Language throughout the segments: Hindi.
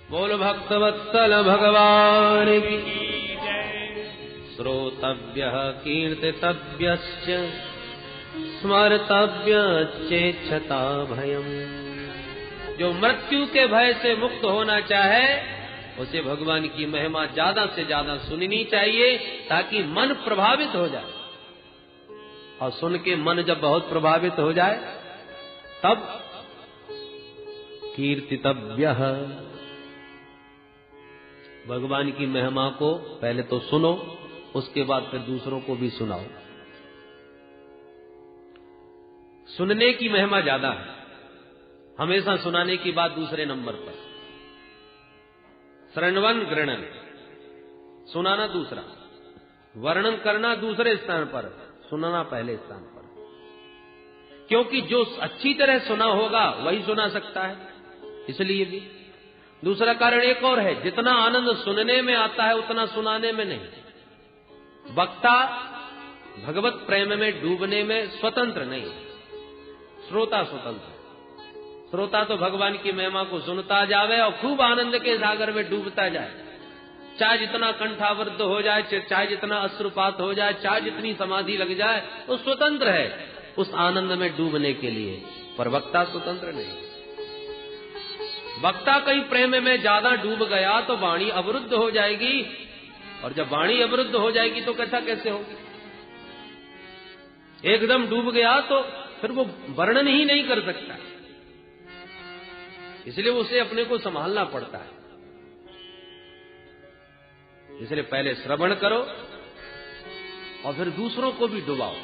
बोल भक्तवत्सल भगवान की श्रोतव्यः कीर्तितव्यश्च स्मर्तव्यश्चेच्छता भयम्। जो मृत्यु के भय से मुक्त होना चाहे उसे भगवान की महिमा ज्यादा से ज्यादा सुननी चाहिए, ताकि मन प्रभावित हो जाए। और सुन के मन जब बहुत प्रभावित हो जाए तब कीर्तितव्यः, भगवान की महिमा को पहले तो सुनो, उसके बाद फिर दूसरों को भी सुनाओ। सुनने की महिमा ज्यादा है, हमेशा सुनाने की बात दूसरे नंबर पर। श्रवण गृणन, सुनाना दूसरा, वर्णन करना दूसरे स्थान पर, सुनाना पहले स्थान पर। क्योंकि जो अच्छी तरह सुना होगा वही सुना सकता है, इसलिए भी। दूसरा कारण एक और है, जितना आनंद सुनने में आता है उतना सुनाने में नहीं। वक्ता भगवत प्रेम में डूबने में स्वतंत्र नहीं, श्रोता स्वतंत्र। श्रोता तो भगवान की महिमा को सुनता जावे और खूब आनंद के सागर में डूबता जाए, चाहे जितना कंठावृत हो जाए, चाहे जितना अश्रुपात हो जाए, चाहे जितनी समाधि लग जाए, वो स्वतंत्र है उस आनंद में डूबने के लिए। पर वक्ता स्वतंत्र नहीं। वक्ता कहीं प्रेम में ज्यादा डूब गया तो वाणी अवरुद्ध हो जाएगी, और जब वाणी अवरुद्ध हो जाएगी तो कथा कैसे होगी? एकदम डूब गया तो फिर वो वर्णन ही नहीं कर सकता, इसलिए उसे अपने को संभालना पड़ता है। इसलिए पहले श्रवण करो और फिर दूसरों को भी डुबाओ।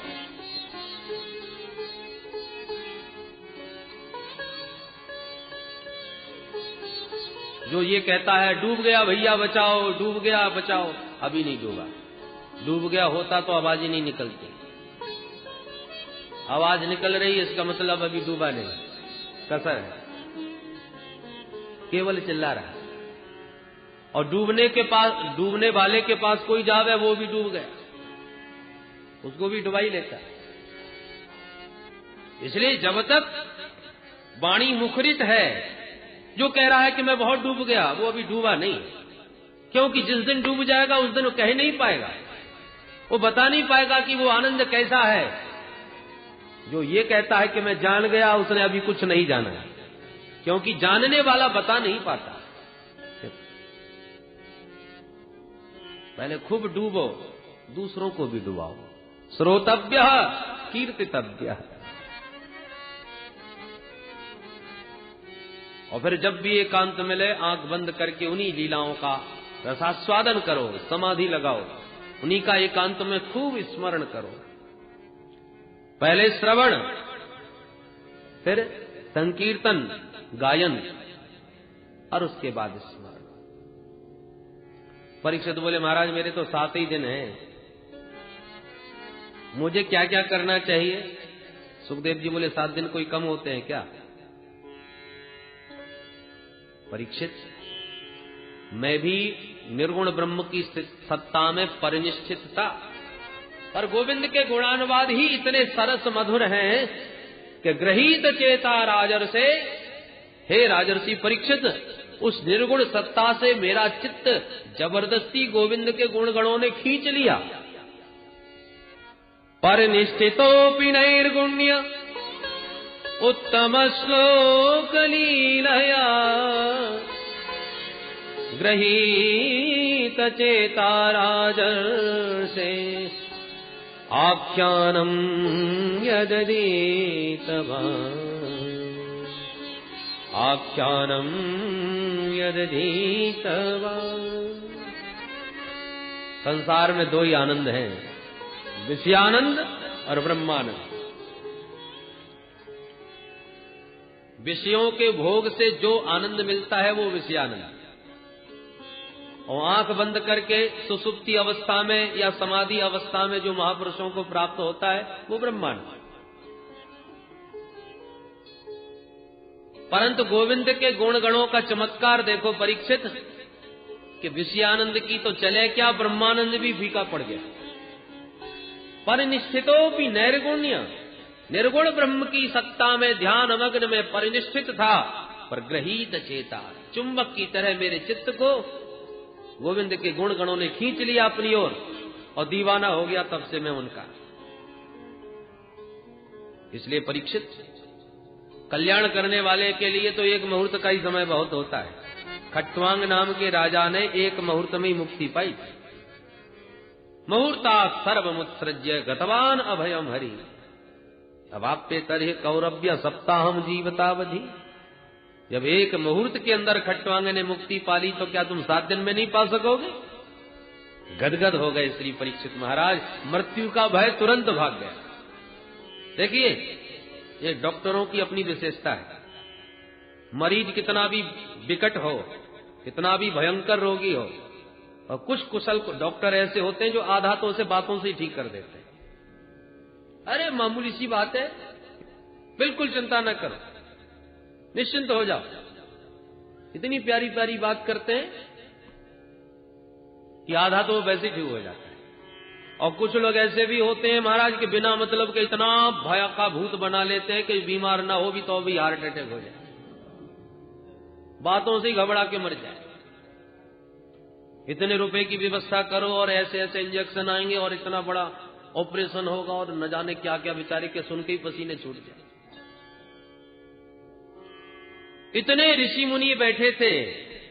जो ये कहता है डूब गया भैया बचाओ, डूब गया बचाओ, अभी नहीं डूबा। डूब गया होता तो आवाज ही नहीं निकलती। आवाज निकल रही है, इसका मतलब अभी डूबा नहीं, कसर है, केवल चिल्ला रहा है। और डूबने वाले के पास कोई जावे, वो भी डूब गया, उसको भी डुबा ही लेता है। इसलिए जब तक वाणी मुखरित है, जो कह रहा है कि मैं बहुत डूब गया, वो अभी डूबा नहीं। क्योंकि जिस दिन डूब जाएगा उस दिन वो कह नहीं पाएगा, वो बता नहीं पाएगा कि वो आनंद कैसा है। जो ये कहता है कि मैं जान गया, उसने अभी कुछ नहीं जाना है, क्योंकि जानने वाला बता नहीं पाता। पहले खूब डूबो, दूसरों को भी डुबाओ। श्रोतव्यः कीर्तितव्यः। और फिर जब भी एकांत मिले, आंख बंद करके उन्हीं लीलाओं का रसास्वादन करो, समाधि लगाओ, उन्हीं का एकांत में खूब स्मरण करो। पहले श्रवण, फिर संकीर्तन गायन, और उसके बाद स्मरण। परीक्षित बोले महाराज मेरे तो 7 ही दिन हैं, मुझे क्या क्या करना चाहिए? सुखदेव जी बोले 7 दिन कोई कम होते हैं क्या? परीक्षित, मैं भी निर्गुण ब्रह्म की सत्ता में परिनिष्ठित था, पर गोविंद के गुणानुवाद ही इतने सरस मधुर हैं कि गृहीत चेता राजर्षे, हे राजर्षि परीक्षित, उस निर्गुण सत्ता से मेरा चित्त जबरदस्ती गोविंद के गुण गणों ने खींच लिया। परिनिष्ठितोऽपि नैर्गुण्य उत्तम श्लोक लीलया गृहीत चेता राजर्षे आख्यानम यदधीतवान्, आख्यानम यदधीतवान्। संसार में 2 ही आनंद हैं, विषयानंद और ब्रह्मानंद। विषयों के भोग से जो आनंद मिलता है वो विषयानंद, और आंख बंद करके सुसुप्ति अवस्था में या समाधि अवस्था में जो महापुरुषों को प्राप्त होता है वो ब्रह्मानंद। परंतु गोविंद के गुण गणों का चमत्कार देखो परीक्षित, कि विषयानंद की तो चले क्या, ब्रह्मानंद भी फीका पड़ गया। परिनिष्ठितोऽपि नैर्गुण्य, निर्गुण ब्रह्म की सत्ता में ध्यान मग्न में परिनिष्ठित था, प्रगृहीत चेता, चुंबक की तरह मेरे चित्त को गोविंद के गुण गणों ने खींच लिया अपनी ओर और दीवाना हो गया तब से मैं उनका। इसलिए परीक्षित, कल्याण करने वाले के लिए तो एक मुहूर्त का ही समय बहुत होता है। खट्वांग नाम के राजा ने एक मुहूर्त में ही मुक्ति पाई। मुहूर्ता सर्वमुत्सृज्य गतवान अभयम हरि, अब आप पे तरह कौरव्य सप्ताहम जीवतावधि। जब एक मुहूर्त के अंदर खट्वांग ने मुक्ति पाली तो क्या तुम 7 दिन में नहीं पा सकोगे? गदगद हो गए श्री परीक्षित महाराज, मृत्यु का भय तुरंत भाग गया। देखिए, ये डॉक्टरों की अपनी विशेषता है। मरीज कितना भी विकट हो, कितना भी भयंकर रोगी हो, और कुछ कुशल डॉक्टर ऐसे होते हैं जो आधा तो उसे बातों से ही ठीक कर देते हैं। अरे मामूली सी बात है, बिल्कुल चिंता न करो, निश्चिंत हो जाओ। इतनी प्यारी प्यारी बात करते हैं कि आधा तो वैसे ठीक हो जाता है। और कुछ लोग ऐसे भी होते हैं महाराज के बिना मतलब के इतना भय का भूत बना लेते हैं कि बीमार ना हो भी तो भी हार्ट अटैक हो जाए, बातों से ही घबरा के मर जाए। इतने रुपए की व्यवस्था करो और ऐसे ऐसे इंजेक्शन आएंगे और इतना बड़ा ऑपरेशन होगा और न जाने क्या क्या, बेचारे के सुन के ही पसीने छूट जाए। इतने ऋषि मुनि बैठे थे,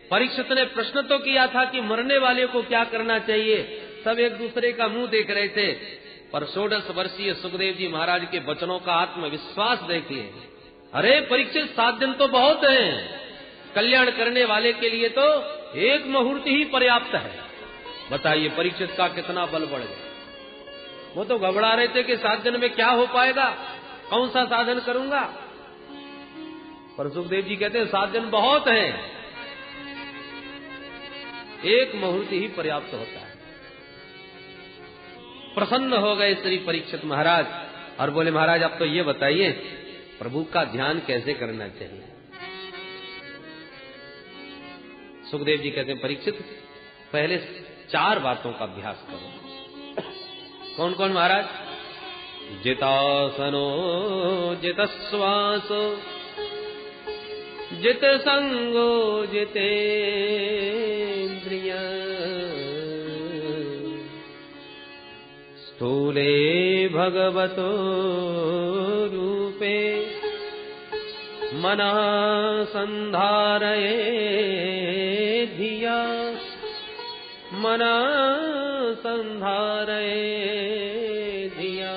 परीक्षित ने प्रश्न तो किया था कि मरने वाले को क्या करना चाहिए। सब एक दूसरे का मुंह देख रहे थे, पर 16 वर्षीय सुखदेव जी महाराज के वचनों का आत्मविश्वास देखिए। अरे परीक्षित, 7 दिन तो बहुत हैं, कल्याण करने वाले के लिए तो एक मुहूर्त ही पर्याप्त है। बताइए परीक्षित का कितना बल बढ़ गया। वो तो घबरा रहे थे कि 7 दिन में क्या हो पाएगा, कौन सा साधन करूंगा। पर सुखदेव जी कहते हैं 7 दिन बहुत हैं, एक मुहूर्त ही पर्याप्त होता है। प्रसन्न हो गए श्री परीक्षित महाराज और बोले, महाराज आप तो ये बताइए प्रभु का ध्यान कैसे करना चाहिए। सुखदेव जी कहते हैं, परीक्षित पहले 4 बातों का अभ्यास करो। कौन कौन महाराज? जितासनो जितश्वासो जित संगो जितेन्द्रिय स्थूले भगवतो रूपे मनः संधारये धिया मनः संधारये धिया।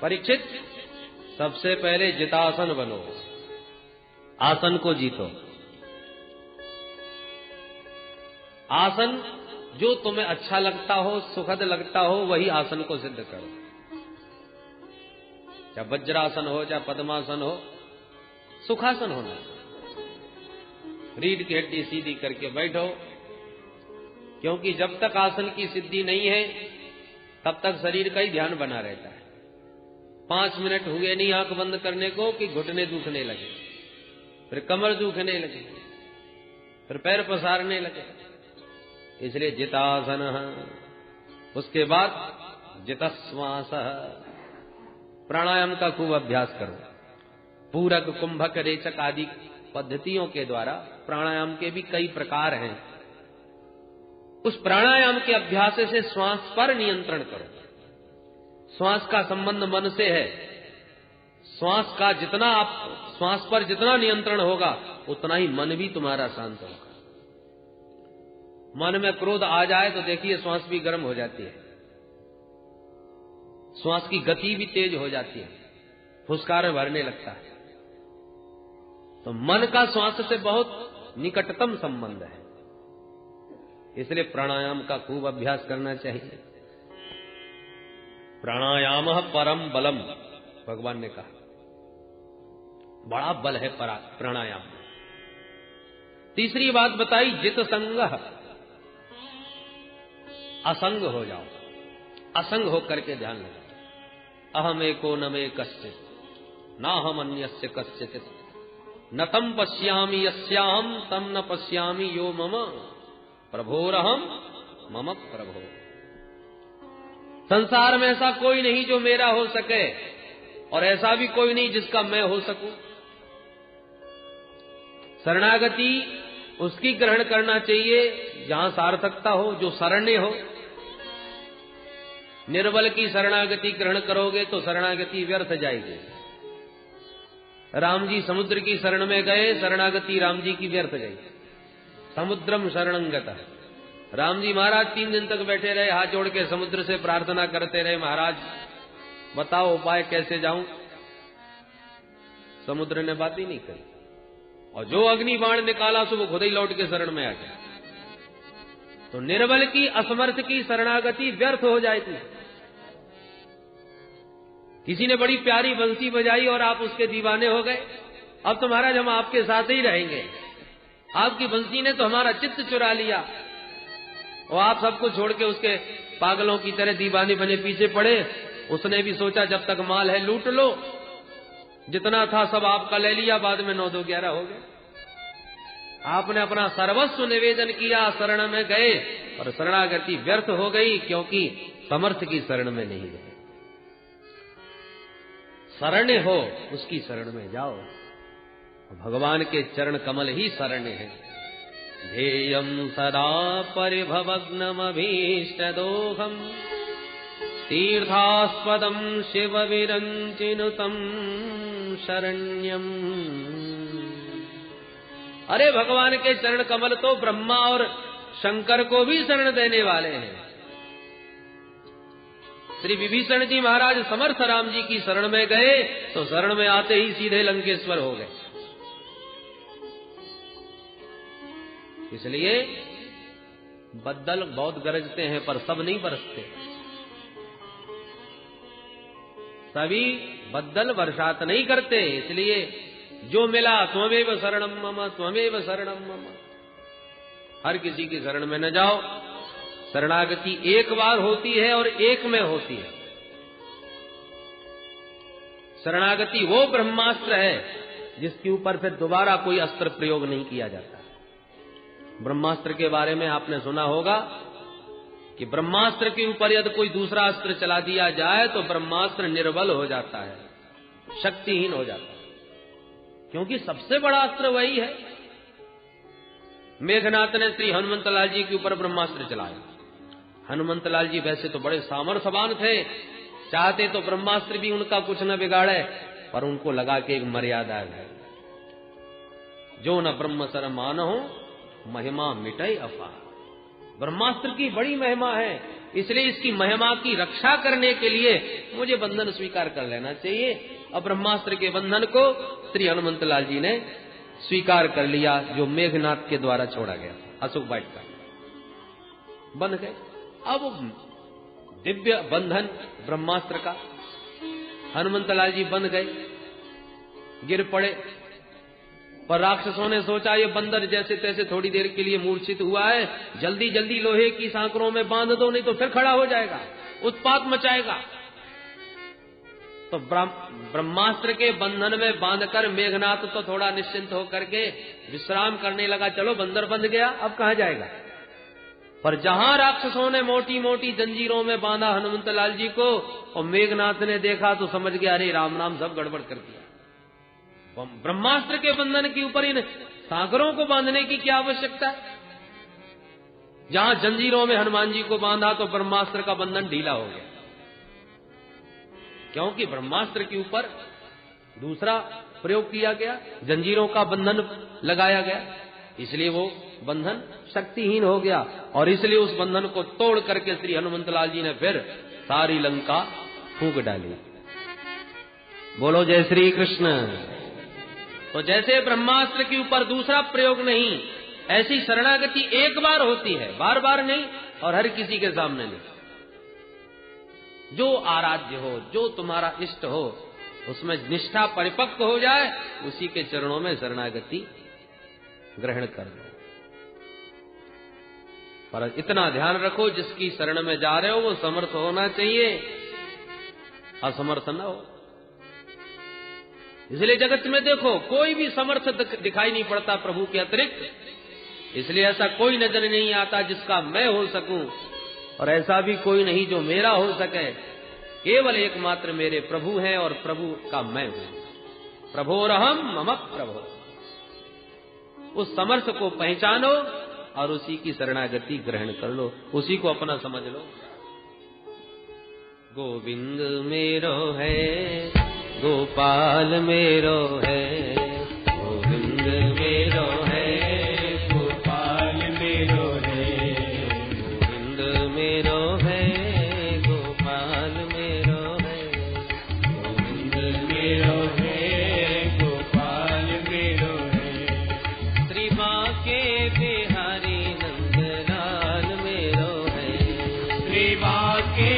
परीक्षित, सबसे पहले जितासन बनो, आसन को जीतो। आसन जो तुम्हें अच्छा लगता हो, सुखद लगता हो, वही आसन को सिद्ध करो। चाहे वज्रासन हो, चाहे पद्मासन हो, सुखासन होना। रीढ़ की हड्डी सीधी करके बैठो, क्योंकि जब तक आसन की सिद्धि नहीं है तब तक शरीर का ही ध्यान बना रहता है। 5 मिनट हुए नहीं आंख बंद करने को कि घुटने दुखने लगे, फिर कमर दुखने लगे, फिर पैर पसारने लगे। इसलिए जितासन, उसके बाद जितश्वास, प्राणायाम का खूब अभ्यास करो। पूरक, कुंभक, रेचक आदि पद्धतियों के द्वारा प्राणायाम के भी कई प्रकार हैं। उस प्राणायाम के अभ्यास से श्वास पर नियंत्रण करो। श्वास का संबंध मन से है। श्वास पर जितना नियंत्रण होगा उतना ही मन भी तुम्हारा शांत होगा। मन में क्रोध आ जाए तो देखिए श्वास भी गर्म हो जाती है, श्वास की गति भी तेज हो जाती है, फुसकार भरने लगता है। तो मन का श्वास से बहुत निकटतम संबंध है, इसलिए प्राणायाम का खूब अभ्यास करना चाहिए। प्राणायाम परम बलम, भगवान ने कहा बड़ा बल है प्राणायाम में। तीसरी बात बताई, जित संग, असंग हो जाओ, असंग होकर के ध्यान लगाओ। अहम एको न मे कश्चित् ना हम अन्यस्य कश्चित् न तम पश्यामि यस्याहम तम न पश्यामि यो मम प्रभोरहम मम प्रभो। संसार में ऐसा कोई नहीं जो मेरा हो सके, और ऐसा भी कोई नहीं जिसका मैं हो सकूं। शरणागति उसकी ग्रहण करना चाहिए जहां सार्थकता हो, जो शरण्य हो। निर्बल की शरणागति ग्रहण करोगे तो शरणागति व्यर्थ जाएगी। राम जी समुद्र की शरण में गए, शरणागति राम जी की व्यर्थ गई। समुद्रम शरणंगता। राम जी महाराज 3 दिन तक बैठे रहे, हाथ जोड़ के समुद्र से प्रार्थना करते रहे, महाराज बताओ उपाय कैसे जाऊं। समुद्र ने बात ही नहीं करी, और जो अग्नि बाण निकाला सो वो खुद ही लौट के शरण में आ गया। तो निर्बल की, असमर्थ की शरणागति व्यर्थ हो जाएगी। किसी ने बड़ी प्यारी बंसी बजाई और आप उसके दीवाने हो गए, अब तो महाराज हम आपके साथ ही रहेंगे, आपकी बंसी ने तो हमारा चित्त चुरा लिया। और आप सबको छोड़ के उसके पागलों की तरह दीवाने बने पीछे पड़े। उसने भी सोचा जब तक माल है लूट लो, जितना था सब आपका ले लिया, बाद में 9 2 11 हो गए। आपने अपना सर्वस्व निवेदन किया, शरण में गए और शरणागति व्यर्थ हो गई, क्योंकि समर्थ की शरण में नहीं गए। शरण्य हो उसकी शरण में जाओ। भगवान के चरण कमल ही शरण्य है। ध्येयं सदा परिभवग्नमभीष्टदोहम् तीर्थास्पदं शिव विरञ्चिनुतं शरण्यम्। अरे भगवान के चरण कमल तो ब्रह्मा और शंकर को भी शरण देने वाले हैं। श्री विभीषण जी महाराज समर्थ राम जी की शरण में गए तो शरण में आते ही सीधे लंकेश्वर हो गए। इसलिए बद्दल बहुत गरजते हैं पर सब नहीं बरसते। सभी बद्दल बरसात नहीं करते। इसलिए जो मिला त्वमेव शरणम मम, त्वमेव शरणम मम। हर किसी की शरण में न जाओ। शरणागति एक बार होती है और एक में होती है। शरणागति वो ब्रह्मास्त्र है जिसके ऊपर फिर दोबारा कोई अस्त्र प्रयोग नहीं किया जाता। ब्रह्मास्त्र के बारे में आपने सुना होगा कि ब्रह्मास्त्र के ऊपर यदि कोई दूसरा अस्त्र चला दिया जाए तो ब्रह्मास्त्र निर्बल हो जाता है, शक्तिहीन हो जाता है, क्योंकि सबसे बड़ा अस्त्र वही है। मेघनाथ ने श्री हनुमंतलाल जी के ऊपर ब्रह्मास्त्र चलाया। हनुमंतलाल जी वैसे तो बड़े सामर्थ्यवान थे, चाहते तो ब्रह्मास्त्र भी उनका कुछ न बिगाड़े, पर उनको लगा कि एक मर्यादा है। जो न ब्रह्म सर मानो महिमा मिटाई अपार। ब्रह्मास्त्र की बड़ी महिमा है, इसलिए इसकी महिमा की रक्षा करने के लिए मुझे बंधन स्वीकार कर लेना चाहिए। अब ब्रह्मास्त्र के बंधन को श्री हनुमंतलाल जी ने स्वीकार कर लिया, जो मेघनाथ के द्वारा छोड़ा गया, अशोक वाइट का बंध गए। अब दिव्य बंधन ब्रह्मास्त्र का, हनुमंतलाल जी बंध गए, गिर पड़े। पर राक्षसों ने सोचा ये बंदर जैसे तैसे थोड़ी देर के लिए मूर्छित हुआ है, जल्दी जल्दी लोहे की सांकरों में बांध दो, नहीं तो फिर खड़ा हो जाएगा, उत्पात मचाएगा। तो ब्रह्मास्त्र के बंधन में बांधकर मेघनाथ तो थोड़ा निश्चिंत होकर के विश्राम करने लगा। चलो बंदर बंध गया, अब कहां जाएगा। पर जहां राक्षसों ने मोटी मोटी जंजीरों में बांधा हनुमंतलाल जी को, और मेघनाथ ने देखा तो समझ गया अरे राम नाम सब गड़बड़ कर दिया। ब्रह्मास्त्र के बंधन के ऊपर इन सागरों को बांधने की क्या आवश्यकता है। जहां जंजीरों में हनुमान जी को बांधा तो ब्रह्मास्त्र का बंधन ढीला हो गया, क्योंकि ब्रह्मास्त्र के ऊपर दूसरा प्रयोग किया गया, जंजीरों का बंधन लगाया गया, इसलिए वो बंधन शक्तिहीन हो गया। और इसलिए उस बंधन को तोड़ करके श्री हनुमंतलाल जी ने फिर सारी लंका फूंक डाली। बोलो जय श्री कृष्ण। तो जैसे ब्रह्मास्त्र के ऊपर दूसरा प्रयोग नहीं, ऐसी शरणागति एक बार होती है, बार बार नहीं, और हर किसी के सामने नहीं। जो आराध्य हो, जो तुम्हारा इष्ट हो, उसमें निष्ठा परिपक्व हो जाए, उसी के चरणों में शरणागति ग्रहण कर लो। पर इतना ध्यान रखो, जिसकी शरण में जा रहे हो वो समर्थ होना चाहिए, असमर्थ न हो। इसलिए जगत में देखो कोई भी समर्थ दिखाई नहीं पड़ता प्रभु के अतिरिक्त। इसलिए ऐसा कोई नजर नहीं आता जिसका मैं हो सकूं, और ऐसा भी कोई नहीं जो मेरा हो सके। केवल एकमात्र मेरे प्रभु हैं और प्रभु का मैं हूं। प्रभोरहम मम प्रभो। उस समर्थ को पहचानो और उसी की शरणागति ग्रहण कर लो, उसी को अपना समझ लो। गोविंद मेरो है, गोपाल मेरो है, गोविंद मेरो है, गोपाल मेरो है, गोविंद मेरो है, गोपाल मेरो है, गोविंद मेरो है, गोपाल मेरो है। श्री बांके बिहारी नंदलाल मेरो है, श्री बांके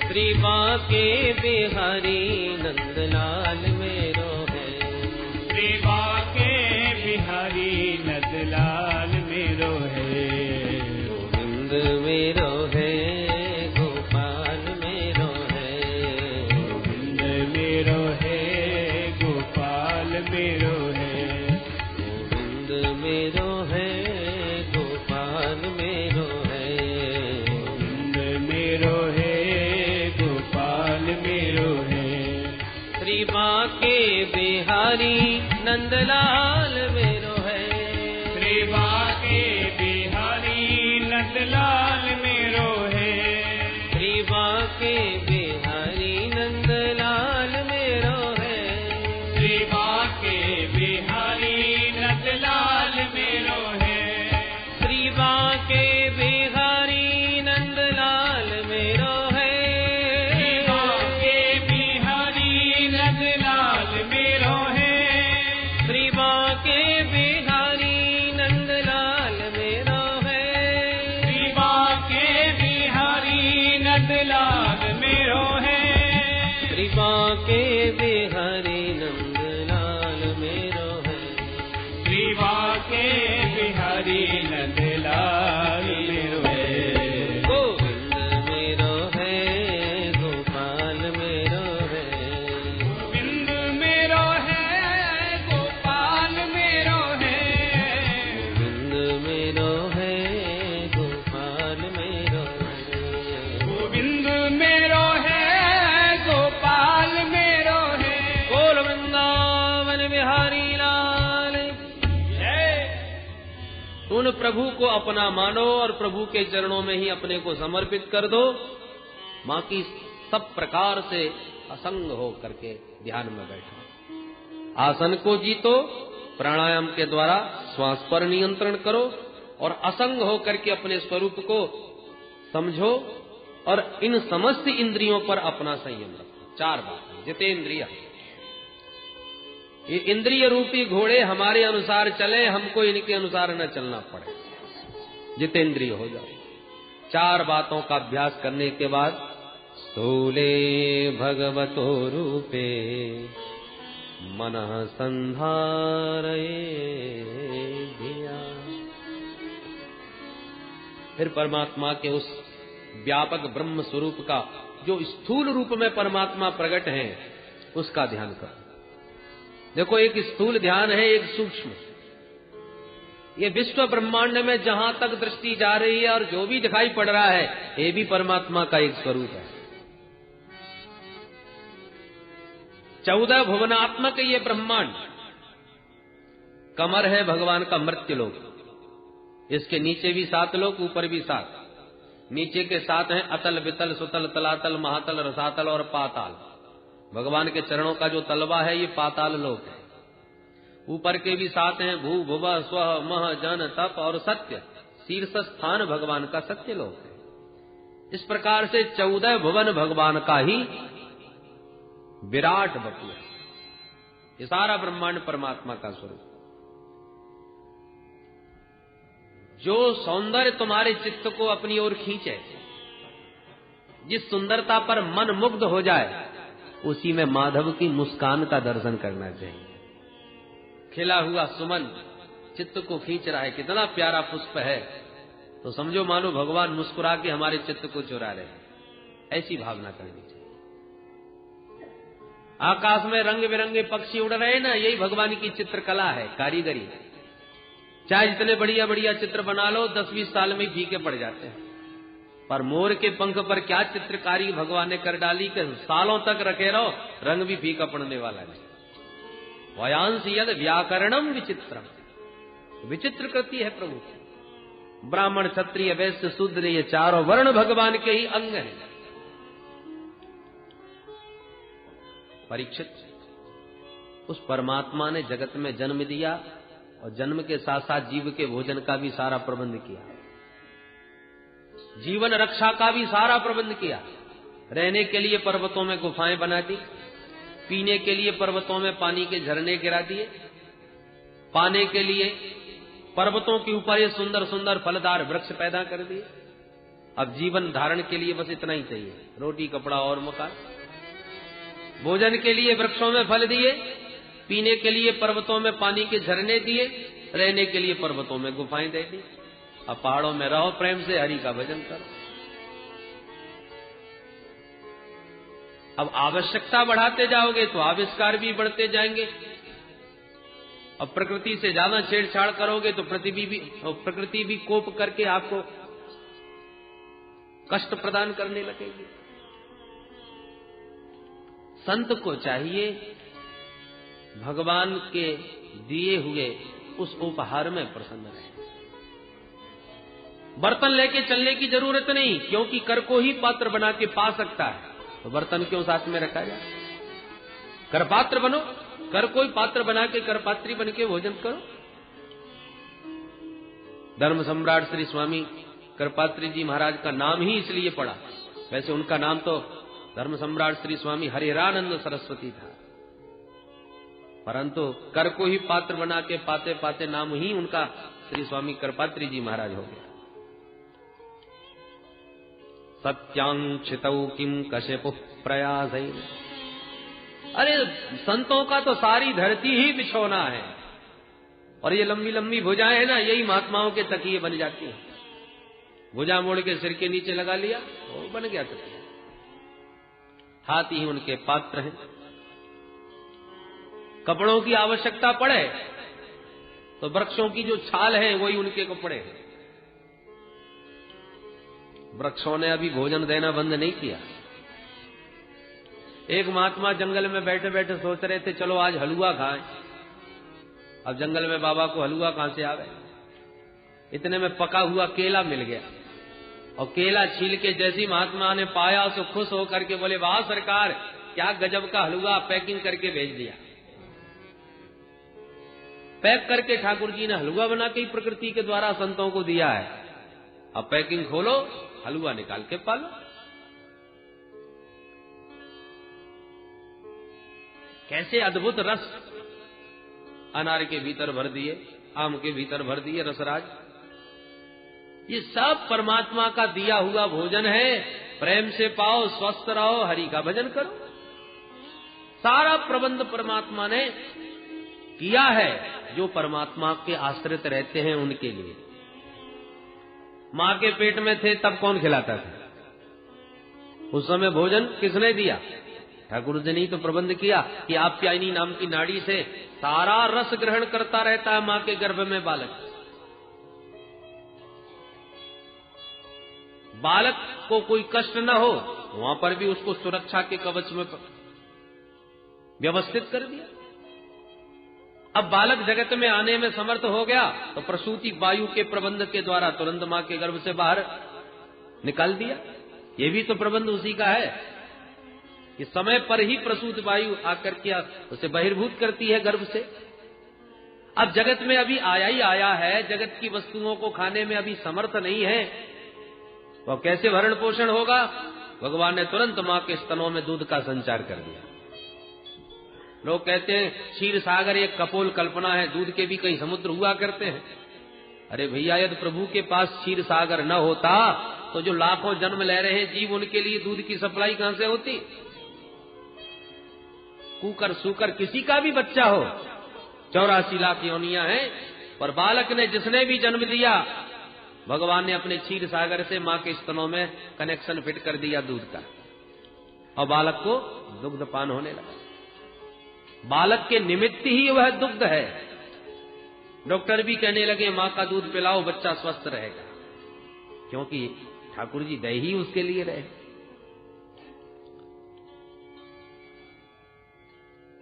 श्री बांके बिहारी नंदलाल मेरो है, श्री बांके बिहारी नंदलाल मेरो है। गोविंद मेरो है, गोपाल मेरो है, गोविंद मेरो है, गोपाल मेरो है, गोविंद मेरो है, गोपाल मेरो है, गोविंद मेरो है, मेरो है। श्री बांके बिहारी नंदलाल मेरो है, श्री बांके बिहारी नंदलाल मेरो है, श्री बांके बिहारी नंदलाल मेरो है, श्री बांके बिहारी नंदलाल मेरो है, श्री बांके बिहारी नंदलाल मेरो है, श्री बांके बिहारी नंदलाल मेरो है, श्री बांके बिहारी नंदलाल मेरो है, श्री बांके बिहारी नंदलाल मेरो है, श्री बांके बिहारी नंदलाल मेरो है। गोविंद मेरो है, गोपाल मेरो है, गोविंद मेरो है, गोपाल मेरो है, गोविंद मेरो है, गोपाल मेरो है, गोविंद मेरो है, गोपाल मेरो है। बोल वृंदावन बिहारी लाल जय। उन प्रभु को अपना मानो और प्रभु के चरणों में ही अपने को समर्पित कर दो। बाकी सब प्रकार से असंग हो करके ध्यान में बैठो। आसन को जीतो, प्राणायाम के द्वारा श्वास पर नियंत्रण करो और असंग हो करके अपने स्वरूप को समझो और इन समस्त इंद्रियों पर अपना संयम रखो। 4 बातें। जितेंद्रिय, ये इंद्रिय रूपी घोड़े हमारे अनुसार चले, हमको इनके अनुसार न चलना पड़े। जितेंद्रिय हो जाओ। 4 बातों का अभ्यास करने के बाद स्थूले भगवतो रूपे मनः संधारये धिया। फिर परमात्मा के उस व्यापक ब्रह्म स्वरूप का जो स्थूल रूप में परमात्मा प्रकट है उसका ध्यान करो। देखो, एक स्थूल ध्यान है, एक सूक्ष्म। ये विश्व ब्रह्मांड में जहां तक दृष्टि जा रही है और जो भी दिखाई पड़ रहा है ये भी परमात्मा का एक स्वरूप है। 14 भुवनात्मक ये ब्रह्मांड। कमर है भगवान का मर्त्यलोक, इसके नीचे भी 7 लोक, ऊपर भी 7। नीचे के 7 हैं अतल, वितल, सुतल, तलातल, महातल, रसातल और पाताल। भगवान के चरणों का जो तलवा है ये पाताल लोक है। ऊपर के भी 7 हैं भू, भुवा, स्व, मह, जन, तप और सत्य। शीर्ष स्थान भगवान का सत्य लोक है। इस प्रकार से 14 भुवन भगवान का ही विराट वपु है। ये सारा ब्रह्मांड परमात्मा का स्वरूप। जो सौंदर्य तुम्हारे चित्त को अपनी ओर खींचे, जिस सुंदरता पर मन मुग्ध हो जाए, उसी में माधव की मुस्कान का दर्शन करना चाहिए। खिला हुआ सुमन चित्त को खींच रहा है, कितना प्यारा पुष्प है, तो समझो मानो भगवान मुस्कुरा के हमारे चित्त को चुरा रहे हैं। ऐसी भावना करनी चाहिए। आकाश में रंग बिरंगे पक्षी उड़ रहे हैं ना, यही भगवान की चित्रकला है, कारीगरी है। चाहे जितने बढ़िया बढ़िया चित्र बना लो, 10-20 साल में फीके पड़ जाते हैं। पर मोर के पंख पर क्या चित्रकारी भगवान ने कर डाली कि सालों तक रखे रहो, रंग भी फीका पड़ने वाला नहीं। वयांश यद व्याकरणम विचित्रम, विचित्र कृति है प्रभु की। ब्राह्मण क्षत्रिय वैश्य शूद्र ये चारों वर्ण भगवान के ही अंग हैं। परीक्षित, उस परमात्मा ने जगत में जन्म दिया और जन्म के साथ साथ जीव के भोजन का भी सारा प्रबंध किया, जीवन रक्षा का भी सारा प्रबंध किया। रहने के लिए पर्वतों में गुफाएं बना दी, पीने के लिए पर्वतों में पानी के झरने गिरा दिए, पाने के लिए पर्वतों के ऊपर ये सुंदर सुंदर फलदार वृक्ष पैदा कर दिए। अब जीवन धारण के लिए बस इतना ही चाहिए, रोटी कपड़ा और मकान। भोजन के लिए वृक्षों में फल दिए, पीने के लिए पर्वतों में पानी के झरने दिए, रहने के लिए पर्वतों में गुफाएं दे दी। अब पहाड़ों में रहो, प्रेम से हरि का भजन करो। अब आवश्यकता बढ़ाते जाओगे तो आविष्कार भी बढ़ते जाएंगे। अब प्रकृति से ज्यादा छेड़छाड़ करोगे तो प्रकृति भी कोप करके आपको कष्ट प्रदान करने लगेगी। संत को चाहिए भगवान के दिए हुए उस उपहार में प्रसन्न रहे। बर्तन लेके चलने की जरूरत नहीं, क्योंकि कर को ही पात्र बना के पा सकता है, तो बर्तन क्यों साथ में रखा जाए। कर पात्र बनो, कर कोई पात्र बना के कर पात्री बन के भोजन करो। धर्म सम्राट श्री स्वामी करपात्री जी महाराज का नाम ही इसलिए पड़ा, वैसे उनका नाम तो धर्म सम्राट श्री स्वामी हरिहरानंद सरस्वती था, परंतु कर को ही पात्र बना के पाते पाते नाम ही उनका श्री स्वामी करपात्री जी महाराज हो गया। सत्यांक्षितौ किम कश्यपु प्रयासैः, अरे संतों का तो सारी धरती ही बिछोना है, और ये लंबी लंबी भुजाएं है ना, यही महात्माओं के तकिए बन जाती हैं। भुजा मोड़ के सिर के नीचे लगा लिया, वो बन गया तकिया। हाथ ही उनके पात्र हैं। कपड़ों की आवश्यकता पड़े तो वृक्षों की जो छाल है वही उनके कपड़े हैं। वृक्षों ने अभी भोजन देना बंद नहीं किया। एक महात्मा जंगल में बैठे बैठे सोच रहे थे चलो आज हलवा खाएं। अब जंगल में बाबा को हलवा कहां से आ गए, इतने में पका हुआ केला मिल गया, और केला छील के जैसी महात्मा ने पाया तो खुश होकर के बोले वाह सरकार, क्या गजब का हलवा, पैकिंग करके भेज दिया। पैक करके ठाकुर जी ने हलवा बना के प्रकृति के द्वारा संतों को दिया है। अब पैकिंग खोलो, हलवा निकाल के पालो। कैसे अद्भुत रस अनार के भीतर भर दिए, आम के भीतर भर दिए रसराज। ये सब परमात्मा का दिया हुआ भोजन है। प्रेम से पाओ, स्वस्थ रहो, हरि का भजन करो। सारा प्रबंध परमात्मा ने किया है जो परमात्मा के आश्रित रहते हैं उनके लिए। मां के पेट में थे तब कौन खिलाता था? उस समय भोजन किसने दिया? ठाकुर जी ने ही तो प्रबंध किया कि आप्यायनी नाम की नाड़ी से सारा रस ग्रहण करता रहता है मां के गर्भ में बालक। बालक को कोई कष्ट न हो, वहां पर भी उसको सुरक्षा के कवच में व्यवस्थित कर दिया। अब बालक जगत में आने में समर्थ हो गया तो प्रसूति वायु के प्रबंध के द्वारा तुरंत मां के गर्भ से बाहर निकाल दिया। ये भी तो प्रबंध उसी का है कि समय पर ही प्रसूत वायु आकर के उसे बहिर्भूत करती है गर्भ से। अब जगत में अभी आया ही आया है, जगत की वस्तुओं को खाने में अभी समर्थ नहीं है, तो कैसे भरण पोषण होगा? भगवान ने तुरंत मां के स्तनों में दूध का संचार कर दिया। लोग कहते हैं क्षीर सागर एक कपोल कल्पना है, दूध के भी कई समुद्र हुआ करते हैं। अरे भैया, यदि प्रभु के पास क्षीर सागर न होता तो जो लाखों जन्म ले रहे हैं जीव, उनके लिए दूध की सप्लाई कहां से होती? कुकर सुकर किसी का भी बच्चा हो, 84 लाख योनियां हैं, पर बालक ने जिसने भी जन्म दिया, भगवान ने अपने क्षीर सागर से मां के स्तनों में कनेक्शन फिट कर दिया दूध का, और बालक को दुग्ध पान होने लगा। बालक के निमित्त ही वह दुग्ध है। डॉक्टर भी कहने लगे मां का दूध पिलाओ, बच्चा स्वस्थ रहेगा, क्योंकि ठाकुर जी दही ही उसके लिए रहे।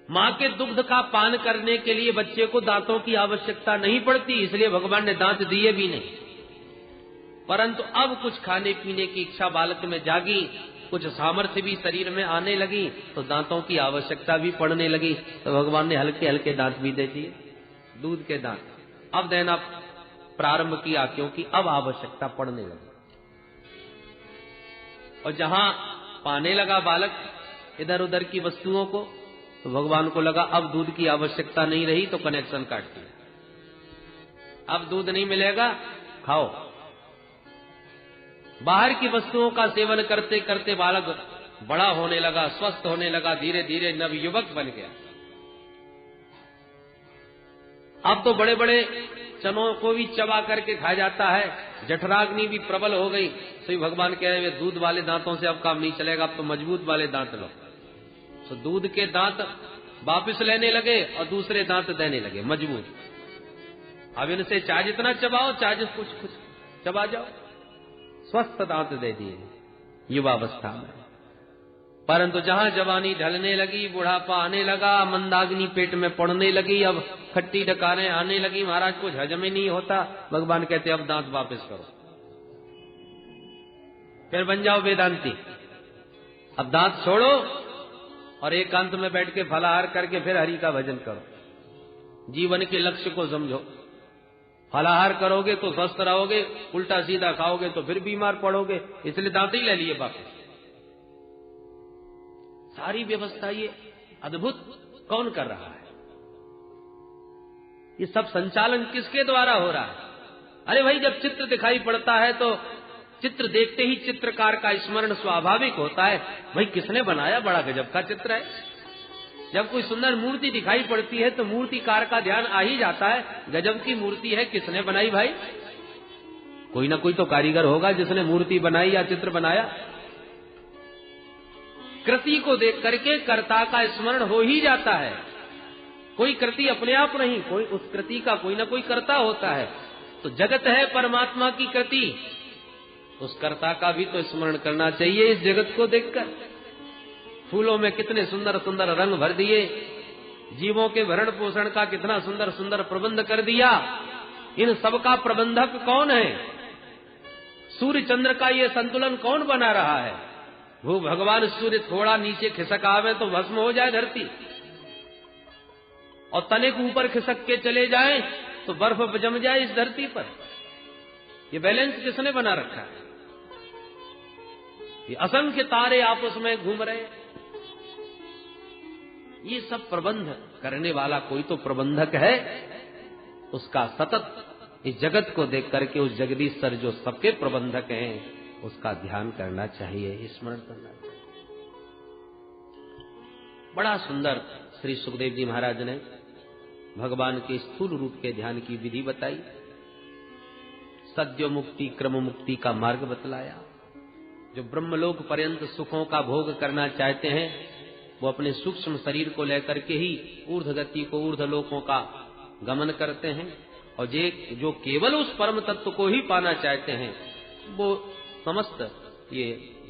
मां के दुग्ध का पान करने के लिए बच्चे को दांतों की आवश्यकता नहीं पड़ती, इसलिए भगवान ने दांत दिए भी नहीं। परंतु अब कुछ खाने पीने की इच्छा बालक में जागी, कुछ सामर्थ्य भी शरीर में आने लगी, तो दांतों की आवश्यकता भी पड़ने लगी। तो भगवान ने हल्के हल्के दांत भी दे दिए, दूध के दांत अब देना प्रारंभ किया, क्योंकि अब आवश्यकता पड़ने लगी। और जहां पाने लगा बालक इधर उधर की वस्तुओं को, तो भगवान को लगा अब दूध की आवश्यकता नहीं रही, तो कनेक्शन काट दिया। अब दूध नहीं मिलेगा, खाओ। बाहर की वस्तुओं का सेवन करते करते बालक बड़ा होने लगा, स्वस्थ होने लगा, धीरे धीरे नवयुवक बन गया। अब तो बड़े बड़े चनों को भी चबा करके खा जाता है, जठराग्नि भी प्रबल हो गई। तो भगवान कह रहे दूध वाले दांतों से अब काम नहीं चलेगा, अब तो मजबूत वाले दांत लो। तो दूध के दांत वापिस लेने लगे और दूसरे दांत देने लगे मजबूत। अब इनसे चाहे जितना चबाओ, चाहे कुछ कुछ चबा जाओ, स्वस्थ दांत दे दिए युवावस्था में। परंतु जहां जवानी ढलने लगी, बुढ़ापा आने लगा, मंदाग्नि पेट में पड़ने लगी, अब खट्टी डकारें आने लगी, महाराज कुछ हजम ही नहीं होता। भगवान कहते अब दांत वापस करो, फिर बन जाओ वेदांती। अब दांत छोड़ो और एकांत में बैठ के फलाहार करके फिर हरि का भजन करो। जीवन के लक्ष्य को समझो। फलाहार करोगे तो स्वस्थ रहोगे, उल्टा सीधा खाओगे तो फिर बीमार पड़ोगे, इसलिए दांत ही ले लिए वापस। सारी व्यवस्था ये अद्भुत कौन कर रहा है? ये सब संचालन किसके द्वारा हो रहा है? अरे भाई, जब चित्र दिखाई पड़ता है तो चित्र देखते ही चित्रकार का स्मरण स्वाभाविक होता है। भाई किसने बनाया, बड़ा गजब का चित्र है। जब कोई सुंदर मूर्ति दिखाई पड़ती है तो मूर्तिकार का ध्यान आ ही जाता है, गजब की मूर्ति है, किसने बनाई भाई? कोई ना कोई तो कारीगर होगा जिसने मूर्ति बनाई या चित्र बनाया। कृति को देख करके कर्ता का स्मरण हो ही जाता है। कोई कृति अपने आप नहीं, कोई उस कृति का कोई ना कोई कर्ता होता है। तो जगत है परमात्मा की कृति, उस कर्ता का भी तो स्मरण करना चाहिए। इस जगत को देखकर फूलों में कितने सुंदर सुंदर रंग भर दिए, जीवों के भरण पोषण का कितना सुंदर सुंदर प्रबंध कर दिया। इन सबका प्रबंधक कौन है? सूर्य चंद्र का ये संतुलन कौन बना रहा है? वो भगवान सूर्य थोड़ा नीचे खिसक आवे तो भस्म हो जाए धरती, और तनिक ऊपर खिसक के चले जाए तो बर्फ जम जाए इस धरती पर। ये बैलेंस किसने बना रखा है? ये असंख्य तारे आपस में घूम रहे, ये सब प्रबंध करने वाला कोई तो प्रबंधक है। उसका सतत इस जगत को देख करके उस जगदीश्वर जो सबके प्रबंधक हैं उसका ध्यान करना चाहिए, स्मरण करना चाहिए। बड़ा सुंदर श्री सुखदेव जी महाराज ने भगवान के स्थूल रूप के ध्यान की विधि बताई, सद्य मुक्ति क्रम मुक्ति का मार्ग बतलाया। जो ब्रह्मलोक पर्यंत सुखों का भोग करना चाहते हैं वो अपने सूक्ष्म शरीर को लेकर के ही ऊर्ध्व गति को, ऊर्ध्व लोकों का गमन करते हैं, और जो केवल उस परम तत्व को ही पाना चाहते हैं वो समस्त ये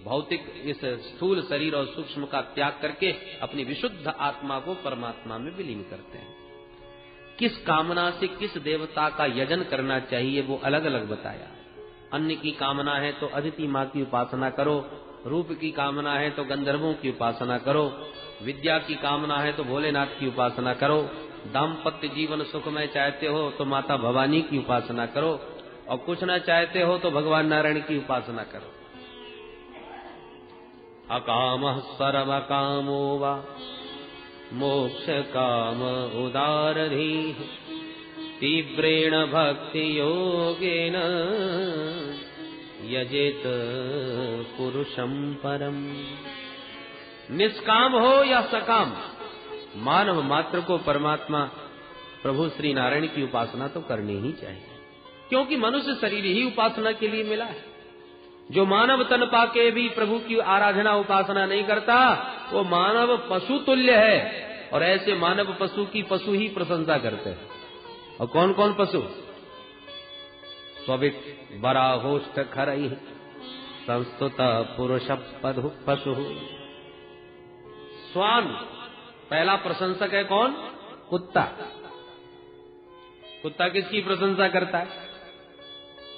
भौतिक इस स्थूल शरीर और सूक्ष्म का त्याग करके अपनी विशुद्ध आत्मा को परमात्मा में विलीन करते हैं। किस कामना से किस देवता का यजन करना चाहिए वो अलग अलग बताया। अन्न की कामना है तो अदिति माँ की उपासना करो, रूप की कामना है तो गंधर्वों की उपासना करो, विद्या की कामना है तो भोलेनाथ की उपासना करो, दाम्पत्य जीवन सुखमय चाहते हो तो माता भवानी की उपासना करो, और कुछ ना चाहते हो तो भगवान नारायण की उपासना करो। अकामः सर्व कामो वा मोक्ष काम उदारधीः तीव्रेण भक्ति योगेन यजेत पुरुषं परम। निष्काम हो या सकाम, मानव मात्र को परमात्मा प्रभु श्री नारायण की उपासना तो करनी ही चाहिए, क्योंकि मनुष्य शरीर ही उपासना के लिए मिला है। जो मानव तन पाके भी प्रभु की आराधना उपासना नहीं करता वो मानव पशु तुल्य है, और ऐसे मानव पशु की पशु ही प्रशंसा करते हैं। और कौन कौन पशु? स्वविक बराहोष्ठ खरई संस्तुत पुरुष पशु। स्वान पहला प्रशंसक है कौन? कुत्ता। कुत्ता किसकी प्रशंसा करता है?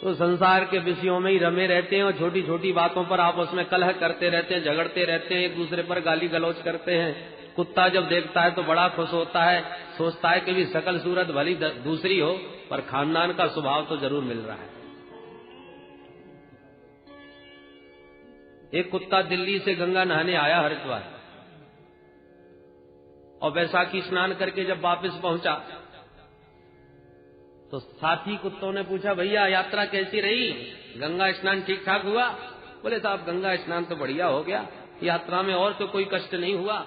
तो संसार के विषयों में ही रमे रहते हैं और छोटी छोटी बातों पर आपस में कलह करते रहते हैं, झगड़ते रहते हैं, एक दूसरे पर गाली गलौज करते हैं। कुत्ता जब देखता है तो बड़ा खुश होता है, सोचता है कि भी शकल सूरत भली दूसरी हो पर खानदान का स्वभाव तो जरूर मिल रहा है। एक कुत्ता दिल्ली से गंगा नहाने आया हरिद्वार, और बैसाखी स्नान करके जब वापस पहुंचा तो साथी कुत्तों ने पूछा, भैया यात्रा कैसी रही, गंगा स्नान ठीक ठाक हुआ? बोले साहब गंगा स्नान तो बढ़िया हो गया, यात्रा में और तो कोई कष्ट नहीं हुआ।